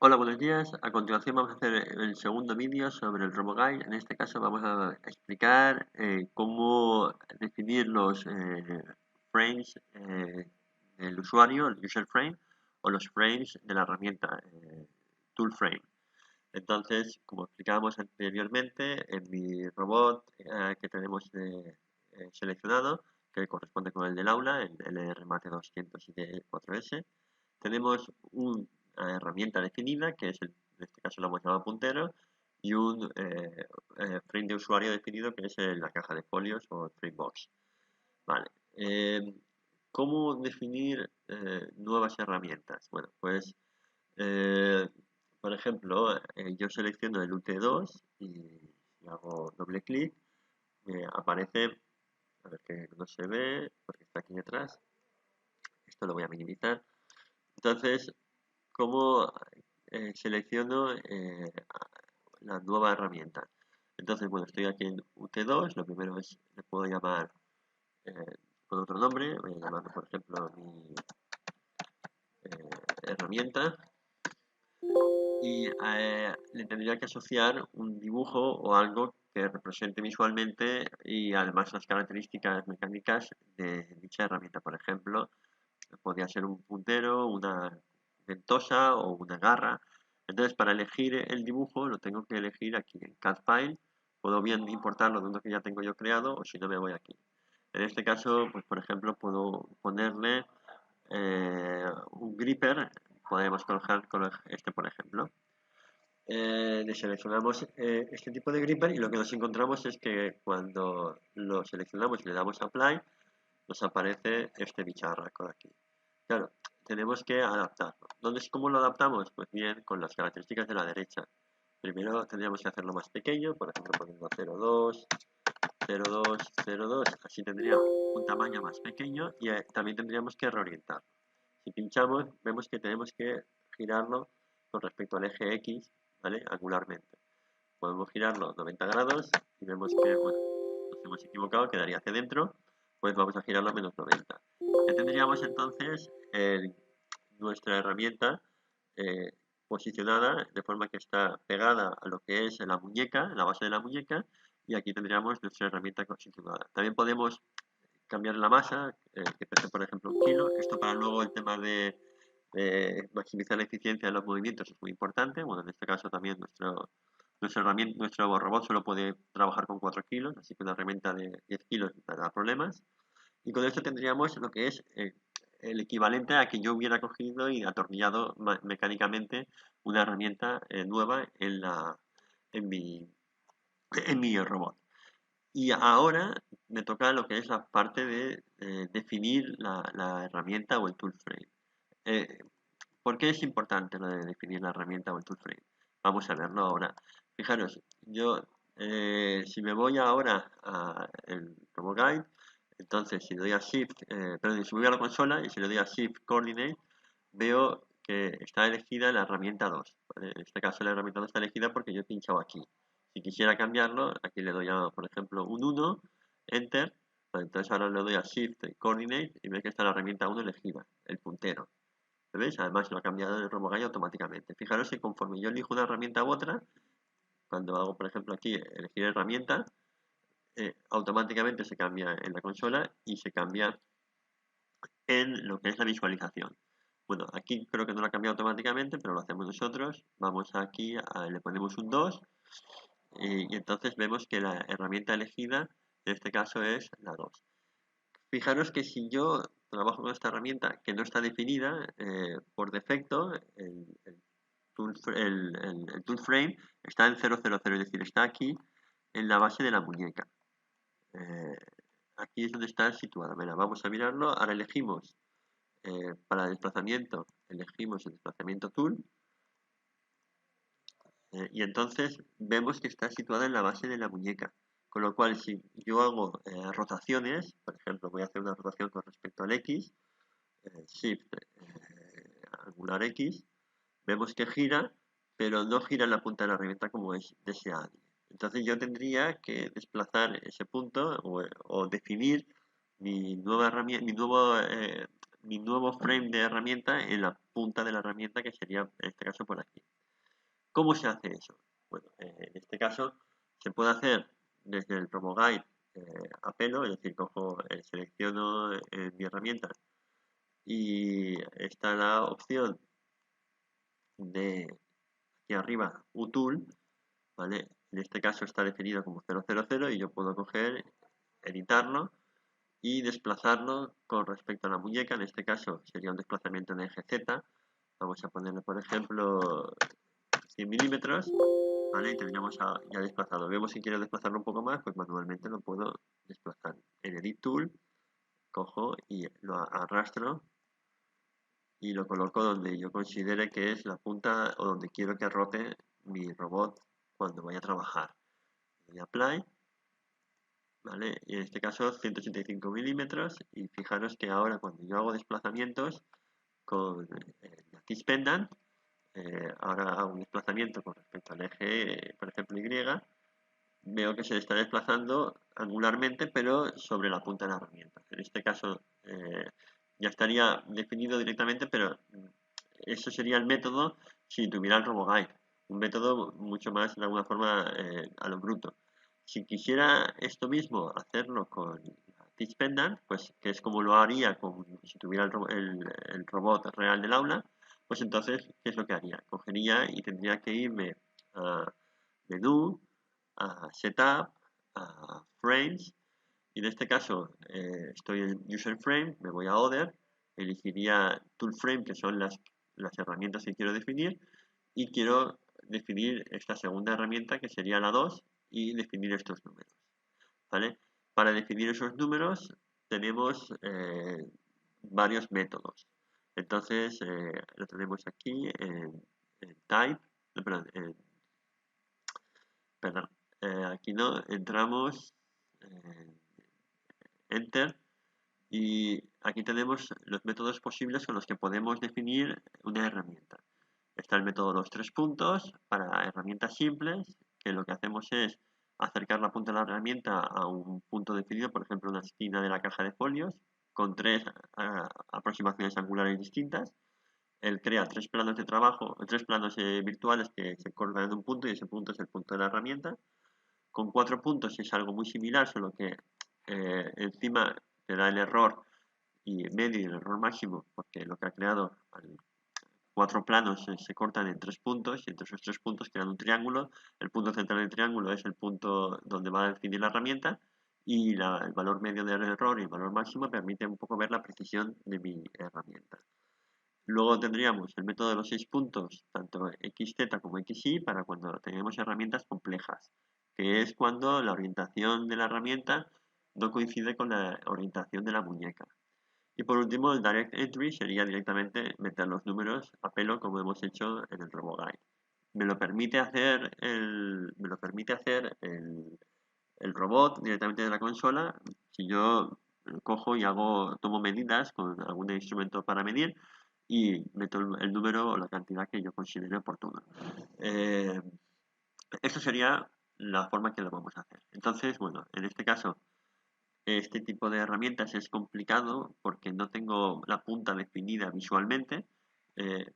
Hola, buenos días. A continuación vamos a hacer el segundo vídeo sobre el RoboGuide. En este caso vamos a explicar cómo definir los frames del usuario, el user frame, o los frames de la herramienta tool frame. Entonces, como explicábamos anteriormente, en mi robot que tenemos seleccionado, que corresponde con el del aula, el LRMate 204S, tenemos una herramienta definida, que es en este caso lo hemos llamado puntero, y un frame de usuario definido, que es la caja de folios o framebox. Vale. ¿Cómo definir nuevas herramientas? Bueno, pues, eh, por ejemplo, yo selecciono el UT2 y si hago doble clic, me aparece, a ver que no se ve, porque está aquí detrás. Esto lo voy a minimizar. Entonces, ¿cómo selecciono la nueva herramienta? Entonces, bueno, estoy aquí en UT2, lo primero es, le puedo llamar con otro nombre, voy a llamarlo, por ejemplo, mi herramienta, y le tendría que asociar un dibujo o algo que represente visualmente y además las características mecánicas de dicha herramienta. Por ejemplo, podría ser un puntero, una ventosa o una garra. Entonces, para elegir el dibujo, lo tengo que elegir aquí en CAD File. Puedo bien importarlo de uno que ya tengo yo creado, o si no, me voy aquí. En este caso, pues por ejemplo, puedo ponerle un gripper. Podemos colocar este, por ejemplo. Le seleccionamos este tipo de gripper y lo que nos encontramos es que cuando lo seleccionamos y le damos a Apply, nos aparece este bicharraco de aquí. Claro, tenemos que adaptarlo. ¿Cómo lo adaptamos? Pues bien, con las características de la derecha. Primero tendríamos que hacerlo más pequeño, por ejemplo poniendo 0,2, 0,2, 0,2. Así tendría un tamaño más pequeño y también tendríamos que reorientarlo. Si pinchamos, vemos que tenemos que girarlo con respecto al eje X, ¿vale? Angularmente. Podemos girarlo 90 grados y vemos que, bueno, nos hemos equivocado, quedaría hacia adentro, pues vamos a girarlo a menos 90. Ya tendríamos entonces nuestra herramienta eh, posicionada de forma que está pegada a lo que es la muñeca, la base de la muñeca, y aquí tendríamos nuestra herramienta posicionada. También podemos cambiar la masa, que pese por ejemplo 1 kilo. Esto para luego el tema de maximizar la eficiencia de los movimientos es muy importante. Bueno, en este caso también nuestro robot solo puede trabajar con 4 kilos, así que una herramienta de 10 kilos no da problemas. Y con esto tendríamos lo que es el equivalente a que yo hubiera cogido y atornillado mecánicamente una herramienta nueva en mi, en mi robot. Y ahora me toca lo que es la parte de definir la herramienta o el tool frame. Eh, ¿Por qué es importante lo de definir la herramienta o el tool frame? Vamos a verlo ahora. Fijaros, yo si me voy ahora al RoboGuide, entonces si le doy a Shift, perdón, si me voy a la consola y si le doy a Shift Coordinate, veo que está elegida la herramienta 2. ¿Vale? En este caso la herramienta 2 está elegida porque yo he pinchado aquí. Si quisiera cambiarlo, aquí le doy a, por ejemplo, un 1, Enter. Vale, entonces ahora le doy a Shift Coordinate y ve que está la herramienta 1 elegida, el puntero. ¿Lo veis? Además lo ha cambiado el RoboGuide automáticamente. Fijaros que conforme yo elijo una herramienta u otra, cuando hago, por ejemplo, aquí elegir herramienta, automáticamente se cambia en la consola y se cambia en lo que es la visualización. Bueno, aquí creo que no lo ha cambiado automáticamente, pero lo hacemos nosotros. Vamos aquí, le ponemos un 2 y entonces vemos que la herramienta elegida en este caso es la 2. Fijaros que si yo trabajo con esta herramienta que no está definida, por defecto el tool frame está en 000, es decir, está aquí en la base de la muñeca. Eh, Aquí es donde está situada. Mira, vamos a mirarlo. Ahora elegimos para desplazamiento, elegimos el desplazamiento tool y entonces vemos que está situada en la base de la muñeca. Con lo cual, si yo hago rotaciones, por ejemplo, voy a hacer una rotación con respecto al X, Shift angular X, vemos que gira, pero no gira en la punta de la herramienta como es deseado. Entonces yo tendría que desplazar ese punto o definir mi nueva herramienta, mi nuevo mi nuevo frame de herramienta en la punta de la herramienta, que sería en este caso por aquí. ¿Cómo se hace eso? Bueno, en este caso se puede hacer desde el RoboGuide a pelo, es decir, selecciono mi herramienta y está la opción de aquí arriba, UTool, ¿vale? En este caso está definido como 000 y yo puedo coger, editarlo y desplazarlo con respecto a la muñeca. En este caso sería un desplazamiento en eje Z. Vamos a ponerle, por ejemplo, 100 milímetros, ¿vale? Y tendríamos ya desplazado. Vemos si quiero desplazarlo un poco más, pues manualmente lo puedo desplazar. En Edit Tool, cojo y lo arrastro y lo coloco donde yo considere que es la punta o donde quiero que rote mi robot cuando vaya a trabajar. Le doy Apply, ¿vale? Y en este caso 185 milímetros, y fijaros que ahora cuando yo hago desplazamientos con la Teach Pendant, ahora hago un desplazamiento con respecto al eje, por ejemplo, Y, veo que se está desplazando angularmente, pero sobre la punta de la herramienta. En este caso ya estaría definido directamente, pero eso sería el método si tuviera el RoboGuide. Un método mucho más, de alguna forma, a lo bruto. Si quisiera esto mismo hacerlo con Teach Pendant, pues que es como lo haría si tuviera el robot real del aula, pues entonces, ¿qué es lo que haría? Cogería y tendría que irme a menú, a Setup, a Frames, y en este caso estoy en User Frame, me voy a Other, elegiría Tool Frame, que son las herramientas que quiero definir, y quiero definir esta segunda herramienta, que sería la 2, y definir estos números, ¿vale? Para definir esos números tenemos varios métodos. Entonces, lo tenemos aquí en Type, no, perdón, aquí no, entramos en Enter, y aquí tenemos los métodos posibles con los que podemos definir una herramienta. Está el método de los 3 puntos para herramientas simples, que lo que hacemos es acercar la punta de la herramienta a un punto definido, por ejemplo, una esquina de la caja de folios, con 3 aproximaciones angulares distintas. Él crea 3 planos de trabajo, 3 planos virtuales que se cortan en un punto, y ese punto es el punto de la herramienta. Con 4 puntos es algo muy similar, solo que encima te da el error y medio y el error máximo, porque lo que ha creado, 4 planos se cortan en 3 puntos, y entre esos 3 puntos crean un triángulo. El punto central del triángulo es el punto donde va a definir la herramienta, y el valor medio del error y el valor máximo permite un poco ver la precisión de mi herramienta. Luego tendríamos el método de los 6 puntos, tanto XZ como XY, para cuando tenemos herramientas complejas, que es cuando la orientación de la herramienta no coincide con la orientación de la muñeca. Y por último, el Direct Entry sería directamente meter los números a pelo, como hemos hecho en el RoboGuide. Me lo permite hacer el robot directamente de la consola. Si yo cojo y tomo medidas con algún instrumento para medir, y meto el número o la cantidad que yo considere oportuna. Esto sería la forma que lo vamos a hacer. Entonces, bueno, en este caso, este tipo de herramientas es complicado porque no tengo la punta definida visualmente,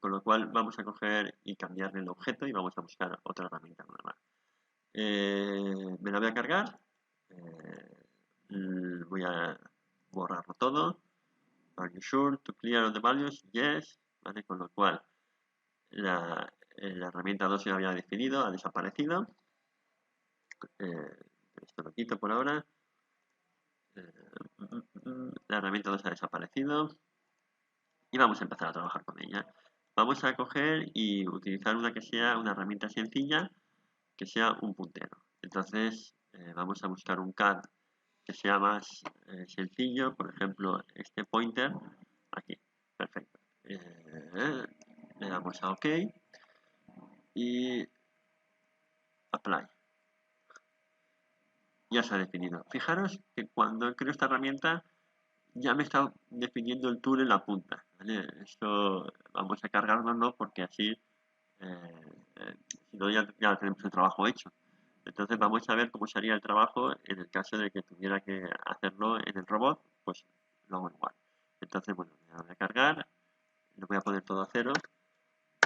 con lo cual vamos a coger y cambiar el objeto y vamos a buscar otra herramienta nueva. Me la voy a cargar, voy a borrarlo todo. Are you sure to clear all the values? Yes. ¿Vale? Con lo cual la herramienta 2 se había definido, ha desaparecido. Esto lo quito por ahora. La herramienta 2 ha desaparecido y vamos a empezar a trabajar con ella. Vamos a coger y utilizar una que sea una herramienta sencilla, que sea un puntero. Entonces vamos a buscar un CAD que sea más sencillo, por ejemplo este pointer aquí. Perfecto. Le damos a OK y Apply. Ya se ha definido. Fijaros que cuando creo esta herramienta ya me está definiendo el tool en la punta, ¿vale? Esto vamos a cargárnoslo porque así, si no, ya tenemos el trabajo hecho. Entonces vamos a ver cómo sería el trabajo en el caso de que tuviera que hacerlo en el robot, pues lo hago igual. Entonces, bueno, voy a cargar, lo voy a poner todo a cero,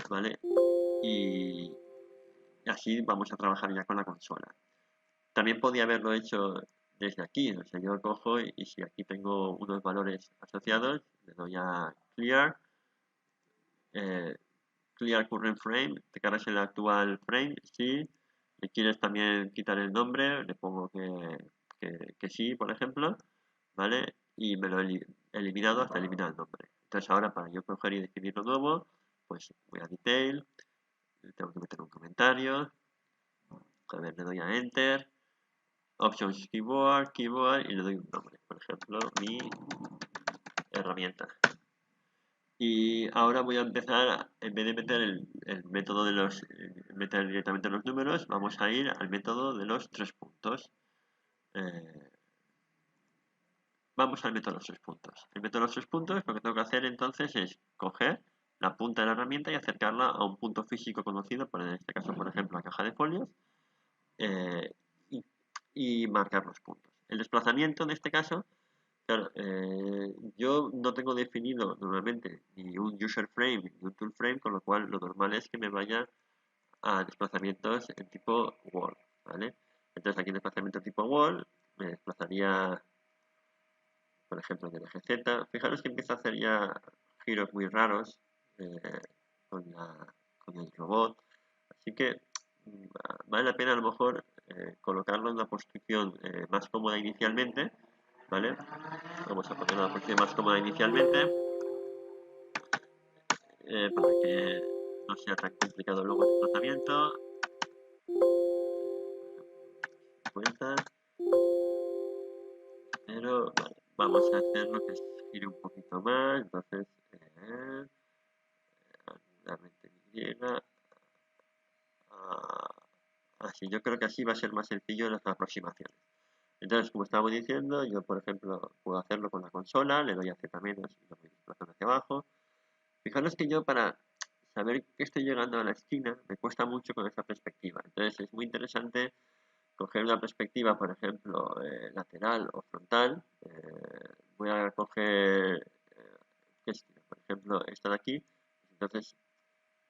¿vale? Y así vamos a trabajar ya con la consola. También podía haberlo hecho desde aquí, o sea, yo cojo y si aquí tengo unos valores asociados, le doy a Clear, eh, Clear Current Frame, te cargas el actual frame, sí. Le quieres también quitar el nombre, le pongo que sí, por ejemplo, ¿vale? Y me lo he eliminado hasta eliminar el nombre. Entonces ahora para yo coger y definir lo nuevo, pues voy a Detail, tengo que meter un comentario, a ver, le doy a Enter, Options Keyboard, y le doy un nombre, por ejemplo, mi herramienta. Y ahora voy a empezar, en vez de meter el método de los, meter directamente los números, vamos a ir al método de los 3 puntos. Vamos al método de los 3 puntos. El método de los 3 puntos, lo que tengo que hacer entonces es coger la punta de la herramienta y acercarla a un punto físico conocido, en este caso, por ejemplo, la caja de folios, eh, y, y marcar los puntos. El desplazamiento, en este caso, claro, yo no tengo definido normalmente ni un user frame ni un tool frame, con lo cual lo normal es que me vaya a desplazamientos en tipo wall, ¿vale? Entonces aquí en desplazamiento tipo wall me desplazaría, por ejemplo, del eje Z. Fijaros que empieza a hacer ya giros muy raros eh, con el robot, así que vale la pena a lo mejor colocarlo en una posición más cómoda inicialmente, ¿vale? Vamos a ponerlo en la posición más cómoda inicialmente para que no sea tan complicado luego el desplazamiento. 50, pero vale, vamos a hacerlo que gire un poquito más, entonces angularmente Y, así, yo creo que así va a ser más sencillo las aproximaciones. Entonces, como estábamos diciendo, yo por ejemplo puedo hacerlo con la consola, le doy a Z- y lo voy desplazando hacia abajo. Fijaros que yo para saber que estoy llegando a la esquina me cuesta mucho con esta perspectiva. Entonces es muy interesante coger una perspectiva, por ejemplo, lateral o frontal. Voy a coger, por ejemplo, esta de aquí. Entonces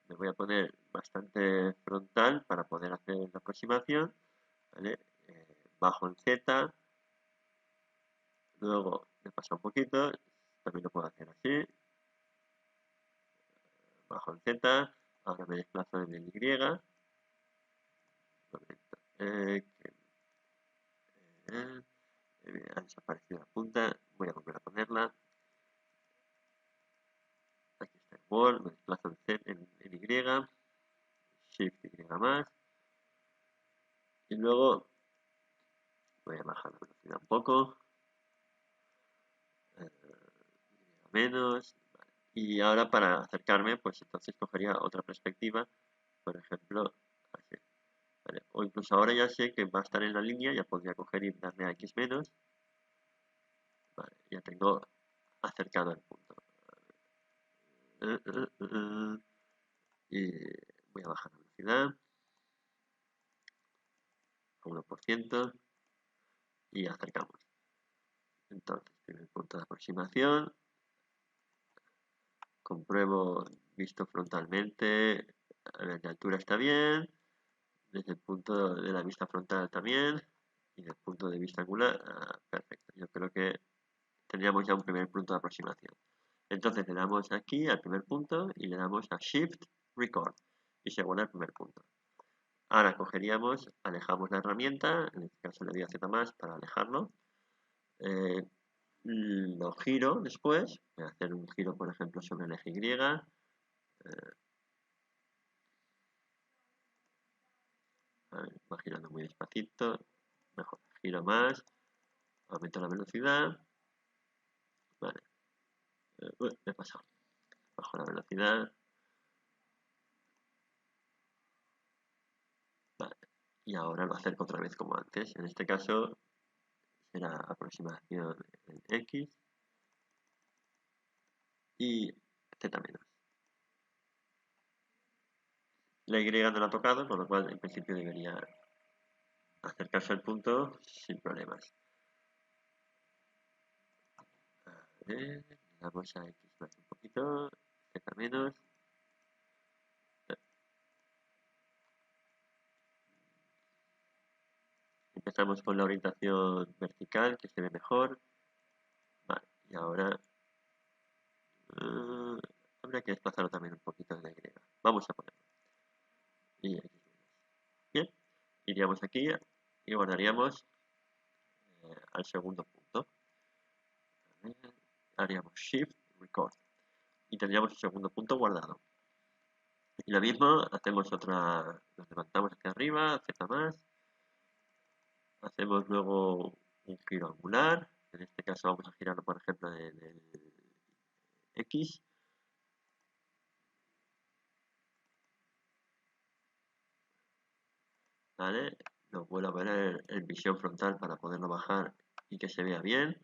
me voy a poner bastante frontal para poder hacer la aproximación. ¿Vale? Bajo en Z, luego me pasa un poquito, también lo puedo hacer así, bajo en Z, ahora me desplazo en el Y, ha desaparecido la punta, voy a volver a ponerla, aquí está el wall, me desplazo en Y, Shift Y más, y luego voy a bajar la velocidad un poco, menos, vale. Y ahora para acercarme, pues entonces cogería otra perspectiva, por ejemplo, así, ¿vale? O incluso ahora ya sé que va a estar en la línea, ya podría coger y darle a X menos, vale, ya tengo acercado el punto. Y voy a bajar la velocidad a 1% y acercamos. Entonces, primer punto de aproximación, compruebo visto frontalmente, a ver, de altura está bien, desde el punto de la vista frontal también, y del punto de vista angular, perfecto. Yo creo que tendríamos ya un primer punto de aproximación. Entonces le damos aquí al primer punto y le damos a Shift Record y se guarda el primer punto. Ahora cogeríamos, alejamos la herramienta, en este caso le doy a Z más para alejarlo. Lo giro después, voy a hacer un giro por ejemplo sobre el eje Y. Va girando muy despacito, mejor, giro más, aumento la velocidad, vale, me he pasado, bajo la velocidad, vale, y ahora lo acerco otra vez como antes, en este caso será aproximación en X y Z menos. La Y no la ha tocado, con lo cual en principio debería acercarse al punto sin problemas. A ver, Damos a X más un poquito, Z menos. Empezamos con la orientación vertical, que se ve mejor. Vale, y ahora habría que desplazarlo también un poquito de Y. Vamos a ponerlo. Y X menos. Bien, iríamos aquí y guardaríamos al segundo punto. Haríamos Shift, Record. Y tendríamos el segundo punto guardado. Y lo mismo, hacemos otra, nos levantamos hacia arriba, Z más. Hacemos luego un giro angular. En este caso vamos a girarlo, por ejemplo, en el X. ¿Vale? Lo vuelvo a ver en visión frontal para poderlo bajar y que se vea bien.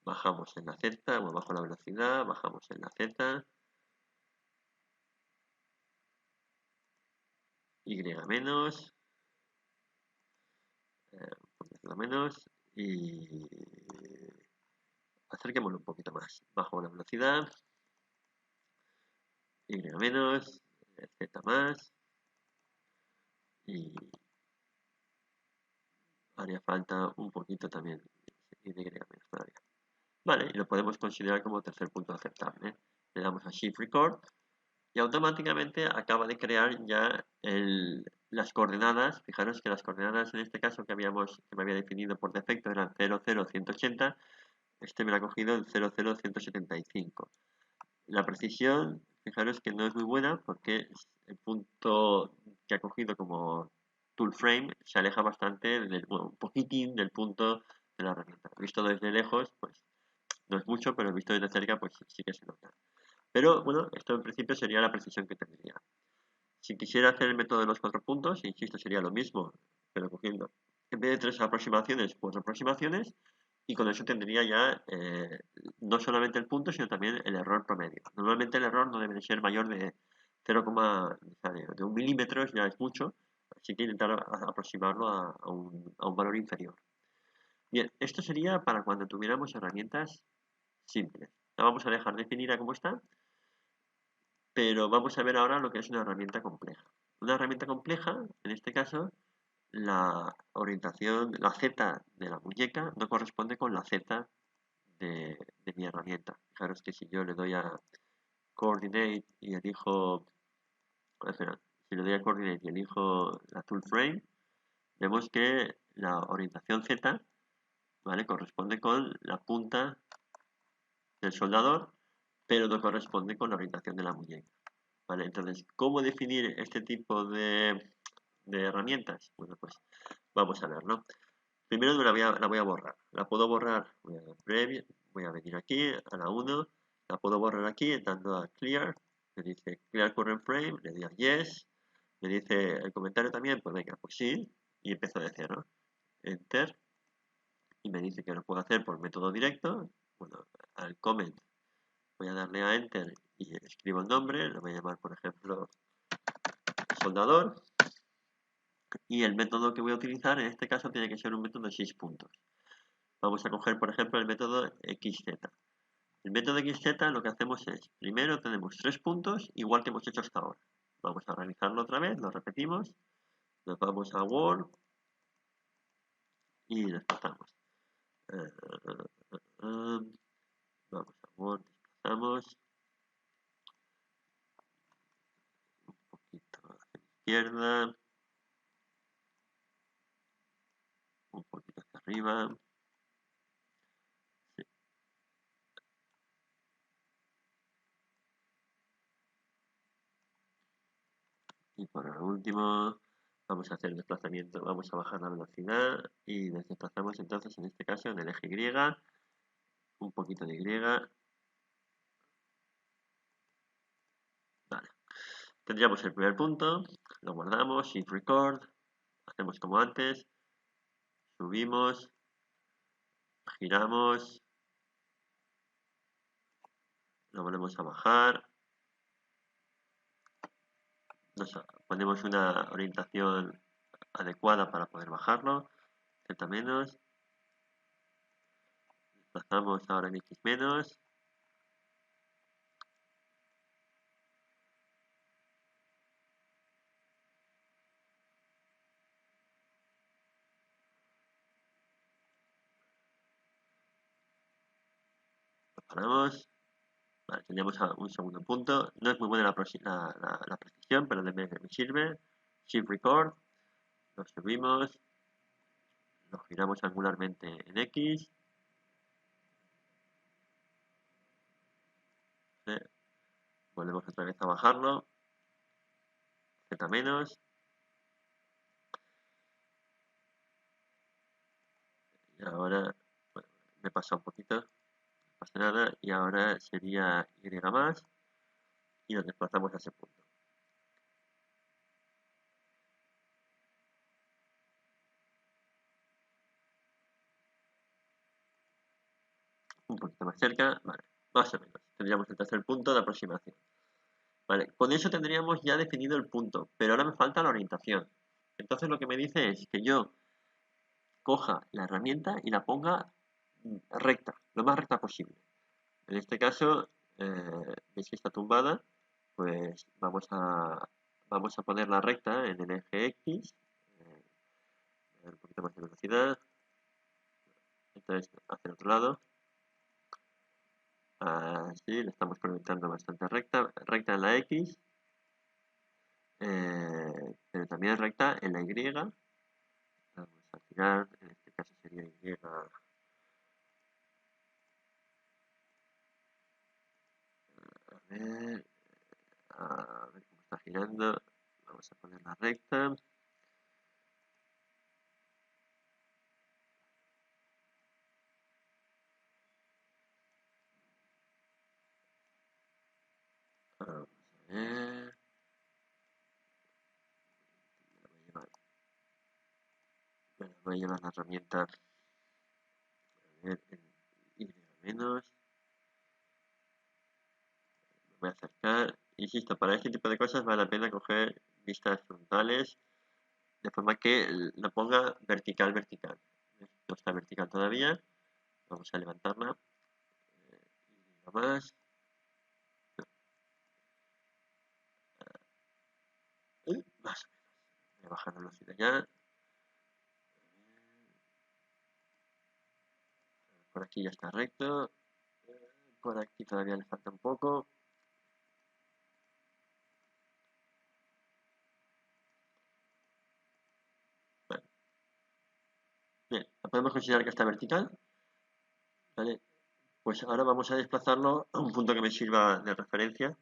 Bajamos en la Z, o bajo la velocidad, bajamos en la Z. Y menos. Un poquito menos. Y acerquémoslo un poquito más. Bajo la velocidad. Y menos. Z más. Y haría falta un poquito también. Y menos todavía. Vale, y lo podemos considerar como tercer punto aceptable. Le damos a Shift Record y automáticamente acaba de crear ya las coordenadas. Fijaros que las coordenadas en este caso que me había definido por defecto eran 0, 0, 180. Este me lo ha cogido en 0, 0, 175. La precisión, fijaros que no es muy buena porque el punto que ha cogido como tool frame se aleja bastante, un poquitín del punto de la herramienta. Visto desde lejos, pues no es mucho, pero visto desde cerca, pues sí que se nota. Pero bueno, esto en principio sería la precisión que tendría. Si quisiera hacer el método de los 4 puntos, insisto, sería lo mismo, pero cogiendo, en vez de 3 aproximaciones, 4 aproximaciones, y con eso tendría ya no solamente el punto, sino también el error promedio. Normalmente el error no debe de ser mayor de 0, de 1 milímetro, ya es mucho, así que intentar aproximarlo a un valor inferior. Bien, esto sería para cuando tuviéramos herramientas simples. La vamos a dejar definida como está, pero vamos a ver ahora lo que es una herramienta compleja. Una herramienta compleja, en este caso, la orientación, la Z de la muñeca no corresponde con la Z de mi herramienta. Fijaros que si yo le doy a Coordinate y elijo, espera, si le doy a Coordinate y elijo la Tool Frame, vemos que la orientación Z, ¿vale? Corresponde con la punta del soldador, pero no corresponde con la orientación de la muñeca. ¿Vale? Entonces, ¿cómo definir este tipo de herramientas? Bueno, pues vamos a verlo. Primero la voy a borrar. La puedo borrar, voy a venir aquí a la 1, la puedo borrar aquí dando a Clear, me dice Clear Current Frame, le doy a Yes, me dice el comentario también, pues venga, pues sí, y empiezo de cero. Enter, y me dice que lo puedo hacer por método directo. Bueno, al comment voy a darle a Enter y escribo el nombre, lo voy a llamar por ejemplo soldador, y el método que voy a utilizar en este caso tiene que ser un método de 6 puntos. Vamos a coger por ejemplo el método XZ. El método XZ lo que hacemos es, primero tenemos 3 puntos, igual que hemos hecho hasta ahora. Vamos a realizarlo otra vez, lo repetimos, nos vamos a Word y desplazamos. Vamos a Word, desplazamos un poquito hacia la izquierda, un poquito hacia arriba. Sí. Y por último, vamos a hacer el desplazamiento, vamos a bajar la velocidad y nos desplazamos entonces en este caso en el eje Y, un poquito de Y. Vale. Tendríamos el primer punto, lo guardamos, Shift Record, hacemos como antes, subimos, giramos, lo volvemos a bajar, ponemos una orientación adecuada para poder bajarlo, Z menos, desplazamos ahora en X menos. Lo paramos. Vale, tendríamos un segundo punto. No es muy buena la precisión, pero me sirve. Shift record. Lo subimos. Lo giramos angularmente en X. ¿Sí? Volvemos otra vez a bajarlo. Z menos. Y ahora, bueno, me pasa un poquito. No pasa nada. Y ahora sería Y más. Y nos desplazamos a ese punto. Un poquito más cerca. Vale, más o menos. Tendríamos el tercer punto de aproximación. Vale, con eso tendríamos ya definido el punto, pero ahora me falta la orientación. Entonces lo que me dice es que yo coja la herramienta y la ponga recta, lo más recta posible. En este caso, veis que está tumbada, pues vamos a ponerla recta en el eje X, un poquito más de velocidad, entonces hacia el otro lado, así, la estamos proyectando bastante recta, recta en la X, pero también recta en la Y. Vamos a tirar, en este caso sería Y. A ver cómo está girando. Vamos a ponerla recta. Vamos a ver. Voy a llevar la herramienta. A ver, en Y menos. Me voy a acercar. Insisto, para este tipo de cosas vale la pena coger vistas frontales de forma que la ponga vertical, vertical. No está vertical todavía. Vamos a levantarla. Y más. Más o menos. Voy a bajar la velocidad ya. Por aquí ya está recto. Por aquí todavía le falta un poco. Bueno, bien, la podemos considerar que está vertical. ¿Vale? Pues ahora vamos a desplazarlo a un punto que me sirva de referencia.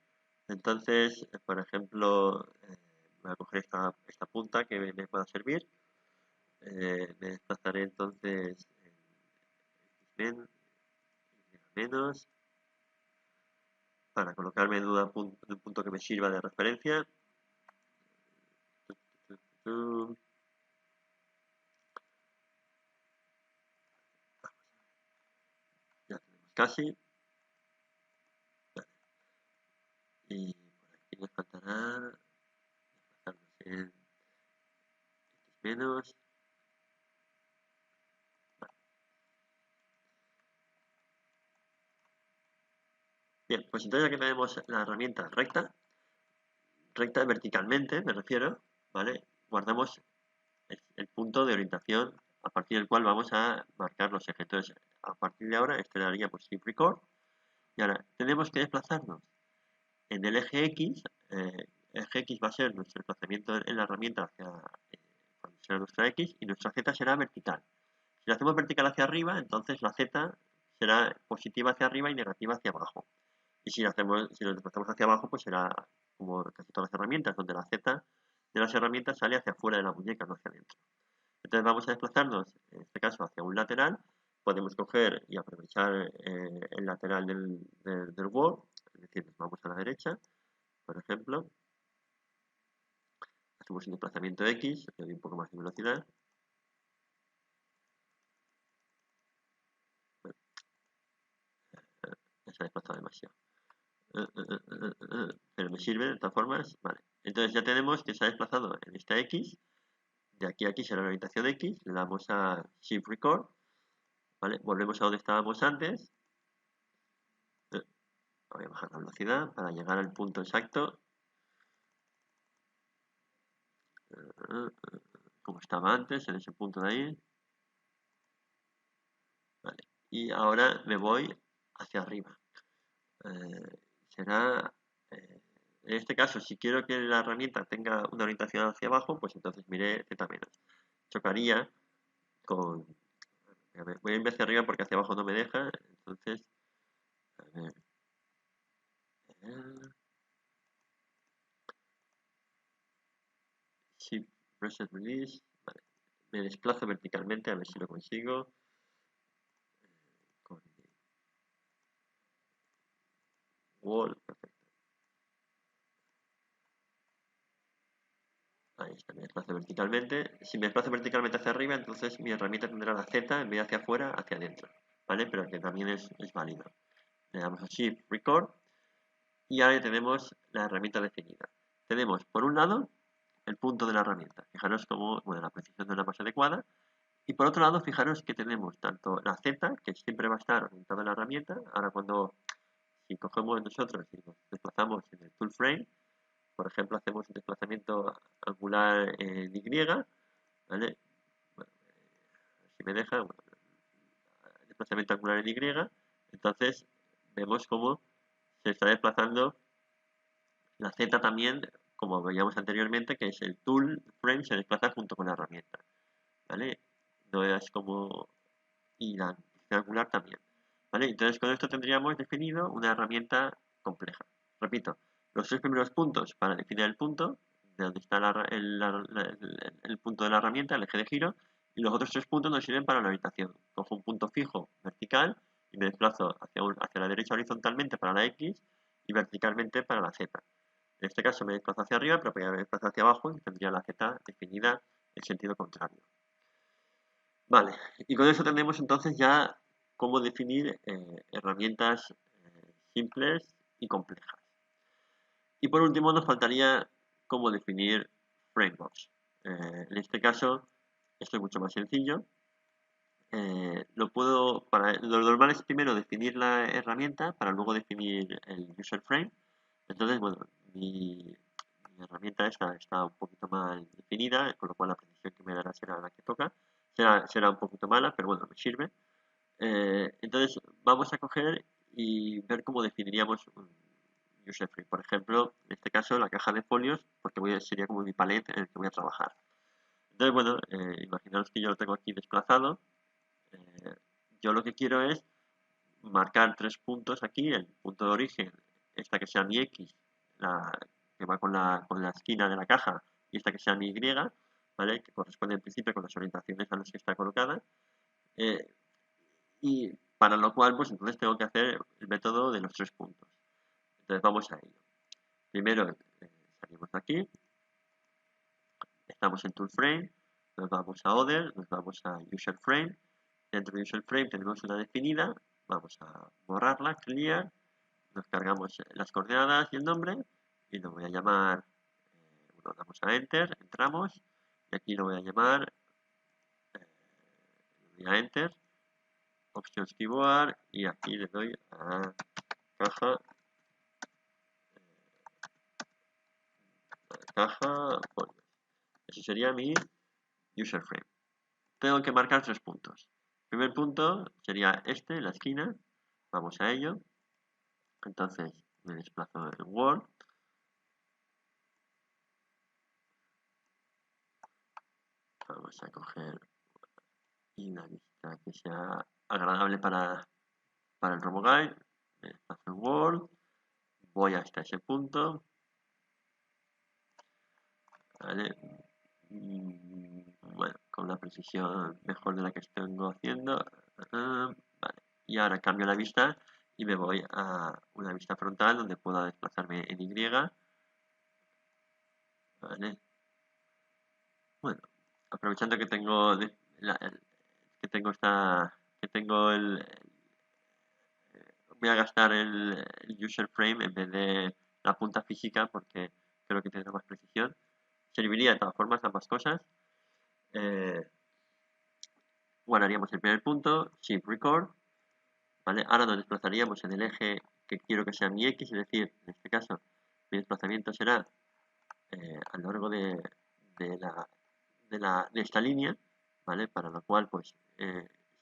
Entonces, por ejemplo, voy a coger esta punta que me pueda servir. Me desplazaré entonces en menos para colocarme en un punto que me sirva de referencia. Ya tenemos casi. Y por aquí nos faltará desplazarnos en menos. Bien, pues entonces ya que tenemos la herramienta recta, recta verticalmente, me refiero, ¿vale? Guardamos el punto de orientación a partir del cual vamos a marcar los ejes. Entonces, a partir de ahora, este daría por shift record. Y ahora, tenemos que desplazarnos en el eje X. Eje X va a ser nuestro desplazamiento en la herramienta hacia cuando será nuestra X, y nuestra Z será vertical. Si la hacemos vertical hacia arriba, entonces la Z será positiva hacia arriba y negativa hacia abajo. Y si nos desplazamos hacia abajo, pues será como casi todas las herramientas, donde la Z de las herramientas sale hacia afuera de la muñeca, no hacia adentro. Entonces vamos a desplazarnos, en este caso, hacia un lateral. Podemos coger y aprovechar el lateral del Word, es decir, nos vamos a la derecha, por ejemplo. Hacemos un desplazamiento X, le doy un poco más de velocidad. Ya se ha desplazado demasiado. Pero me sirve de todas formas. Vale. Entonces ya tenemos que se ha desplazado en esta X. De aquí a aquí será la orientación X. Le damos a Shift Record. ¿vale? Volvemos a donde estábamos antes. Voy a bajar la velocidad para llegar al punto exacto. Como estaba antes, en ese punto de ahí. Vale. Y ahora me voy hacia arriba. Será, en este caso, si quiero que la herramienta tenga una orientación hacia abajo, pues entonces miré Z menos. Chocaría con... Voy a ir hacia arriba porque hacia abajo no me deja, entonces... A ver, Shift, Reset, Release. Vale. Me desplazo verticalmente, a ver si lo consigo. Wall, perfecto. Ahí está, me desplazo verticalmente. Si me desplazo verticalmente hacia arriba, entonces mi herramienta tendrá la Z en vez de hacia afuera, hacia adentro. ¿Vale? Pero que también es válido. Le damos a Shift, Record. Y ahora ya tenemos la herramienta definida. Tenemos, por un lado, el punto de la herramienta. Fijaros cómo, bueno, la precisión de una más adecuada. Y por otro lado, fijaros que tenemos tanto la Z, que siempre va a estar orientada a la herramienta. Ahora si cogemos nosotros y nos desplazamos en el tool frame, por ejemplo, hacemos un desplazamiento angular en Y, ¿vale? Bueno, si me deja, bueno, desplazamiento angular en Y, entonces vemos cómo se está desplazando la Z también, como veíamos anteriormente, que es el tool frame, se desplaza junto con la herramienta, ¿vale? No es como... y la angular también, ¿vale? Entonces con esto tendríamos definido una herramienta compleja. Repito, los tres primeros puntos para definir el punto, de donde está el punto de la herramienta, el eje de giro, y los otros tres puntos nos sirven para la orientación. Cojo un punto fijo vertical y me desplazo hacia la derecha horizontalmente para la X y verticalmente para la Z. En este caso me desplazo hacia arriba, pero podría desplazar hacia abajo y tendría la Z definida en sentido contrario. Vale, y con eso tenemos entonces ya cómo definir herramientas simples y complejas. Y por último nos faltaría cómo definir frameworks. En este caso, esto es mucho más sencillo. Lo normal es primero definir la herramienta para luego definir el user frame. Entonces, bueno, mi herramienta esta está un poquito mal definida, con lo cual la precisión que me dará será la que toca. Será un poquito mala, pero bueno, me sirve. Entonces, vamos a coger y ver cómo definiríamos un user frame. Por ejemplo, en este caso, la caja de folios, porque sería como mi palette en el que voy a trabajar. Entonces, bueno, imaginaos que yo lo tengo aquí desplazado. Yo lo que quiero es marcar tres puntos aquí, el punto de origen, esta que sea mi X, que va con la esquina de la caja, y esta que sea mi Y, ¿vale? Que corresponde en principio con las orientaciones a las que está colocada. Y para lo cual, pues entonces tengo que hacer el método de los tres puntos. Entonces vamos a ello. Primero salimos de aquí, estamos en Tool Frame, nos vamos a Other, nos vamos a User Frame. Dentro de User Frame tenemos una definida, vamos a borrarla, Clear, nos cargamos las coordenadas y el nombre y lo voy a llamar, bueno, damos a Enter, entramos y aquí lo voy a llamar, le doy a Enter, Options Keyboard y aquí le doy a caja, bueno, ese sería mi user frame. Tengo que marcar tres puntos. El primer punto sería este, la esquina, vamos a ello, entonces me desplazo en Word, vamos a coger una vista que sea agradable para el RoboGuide, me desplazo en Word, voy hasta ese punto, ¿vale? Bueno, con una precisión mejor de la que tengo haciendo, vale. Y ahora cambio la vista y me voy a una vista frontal donde pueda desplazarme en Y, ¿vale? Bueno, aprovechando que tengo que tengo voy a gastar el user frame en vez de la punta física porque creo que tiene más precisión. Serviría de todas formas ambas cosas. guardaríamos el primer punto, Shift Record, ¿vale? Ahora nos desplazaríamos en el eje que quiero que sea mi X, es decir, en este caso, mi desplazamiento será a lo largo de esta línea, ¿vale? Para lo cual, pues,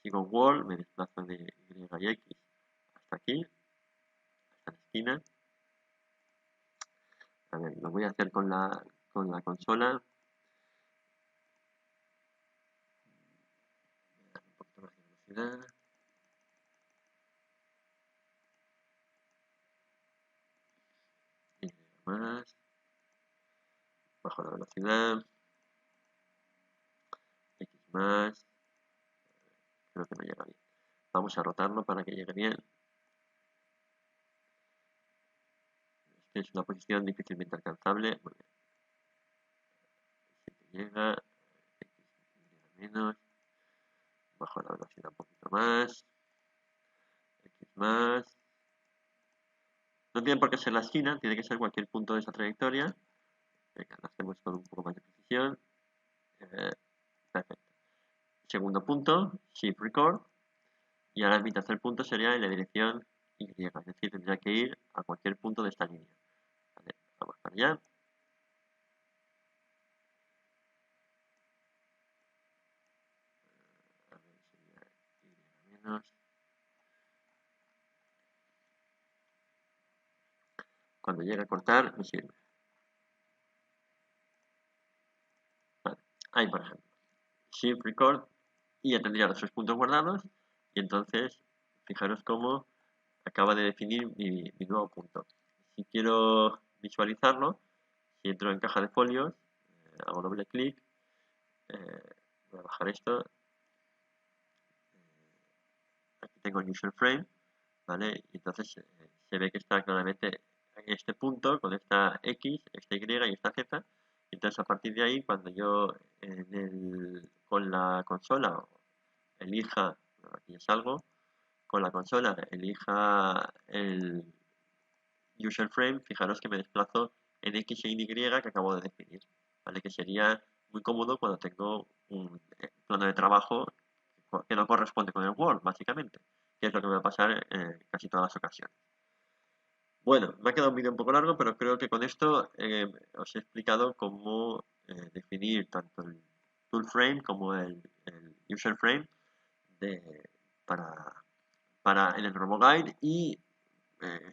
sigo un wall, me desplazo de Y y X hasta aquí, hasta la esquina. A ver, lo voy a hacer con la consola. Un poquito más de velocidad. Y más. Bajo la velocidad. X más. Creo que no llega bien. Vamos a rotarlo para que llegue bien. Es una posición difícilmente alcanzable. Muy bien. Si llega, X menos. Bajo la velocidad un poquito más. X más. No tiene por qué ser la esquina, tiene que ser cualquier punto de esa trayectoria. Venga, lo hacemos con un poco más de precisión. Perfecto. Segundo punto, Shift Record. Y ahora mi tercer punto sería en la dirección Y, es decir, tendría que ir a cualquier punto de esta línea. Vale, vamos para allá. A ver, sería Y menos. Cuando llegue a cortar, me sirve. Vale, ahí por ejemplo. Shift Record y ya tendría los 3 puntos guardados. Y entonces, fijaros cómo acaba de definir mi nuevo punto. Si quiero visualizarlo, si entro en caja de folios, hago doble clic, voy a bajar esto, aquí tengo el user frame, ¿vale? Y entonces se ve que está claramente en este punto con esta X, esta Y y esta Z. Entonces a partir de ahí, cuando yo con la consola elija, aquí ya salgo, con la consola elija el user frame, fijaros que me desplazo en X e Y que acabo de definir, ¿vale? Que sería muy cómodo cuando tengo un plano de trabajo que no corresponde con el Word, básicamente, que es lo que me va a pasar en casi todas las ocasiones. Bueno, me ha quedado un vídeo un poco largo, pero creo que con esto os he explicado cómo definir tanto el tool frame como el user frame de, para, en el RoboGuide y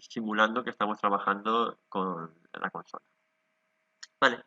simulando que estamos trabajando con la consola. Vale.